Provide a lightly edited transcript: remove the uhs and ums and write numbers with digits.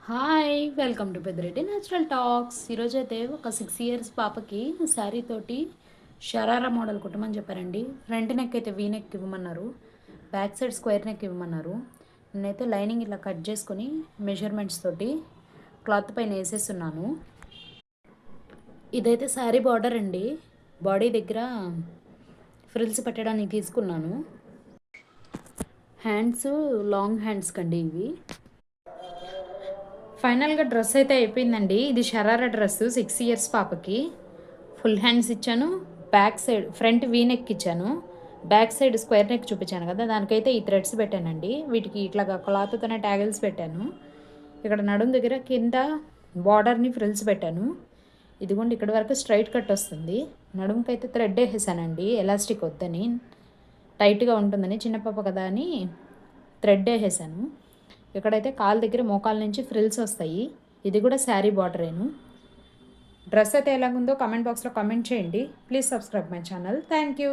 Hi welcome to Peddireddy natural talks. ఈరోజు అయితే ఒక 6 ఇయర్స్ పాపకి శారీ తోటి షరారా మోడల్ కుట్టమని చెప్పారండి. ఫ్రంట్ నెక్ అయితే వీ నెక్ ఇవ్వమన్నారు, బ్యాక్ సైడ్ స్క్వేర్ నెక్ ఇవ్వమన్నారు. నేనైతే లైనింగ్ ఇలా కట్ చేసుకొని మెజర్మెంట్స్ తోటి క్లాత్ పైన వేసేస్తున్నాను. ఇదైతే శారీ బార్డర్ అండి. బాడీ దగ్గర ఫ్రిల్స్ పెట్టడానికి తీసుకున్నాను. హ్యాండ్స్ లాంగ్ హ్యాండ్స్ కండి ఇవి. ఫైనల్గా డ్రెస్ అయితే అయిపోయిందండి. ఇది షరారా డ్రెస్ 6 ఇయర్స్ పాపకి. ఫుల్ హ్యాండ్స్ ఇచ్చాను, back side front V neck ఇచ్చాను, బ్యాక్ సైడ్ స్క్వేర్ నెక్ చూపించాను కదా, దానికైతే ఈ థ్రెడ్స్ పెట్టానండి. వీటికి ఇట్లాగా క్లాత్తోనే ట్యాగిల్స్ పెట్టాను. ఇక్కడ నడుము దగ్గర కింద బార్డర్ని ఫ్రిల్స్ పెట్టాను. ఇదిగోండి ఇక్కడ వరకు స్ట్రైట్ కట్ వస్తుంది. నడుముకి అయితే థ్రెడ్ వేసేసానండి, ఎలాస్టిక్ వద్దని, టైట్గా ఉంటుందని, చిన్నపాప కదా అని థ్రెడ్ వేసేసాను. ఇక్కడైతే కాలు దగ్గర మోకాల నుంచి ఫ్రిల్స్ వస్తాయి. ఇది కూడా శారీ బార్డరేను. డ్రెస్ అయితే ఎలాగుందో కామెంట్ బాక్స్లో కామెంట్ చేయండి. Please subscribe my channel. Thank you.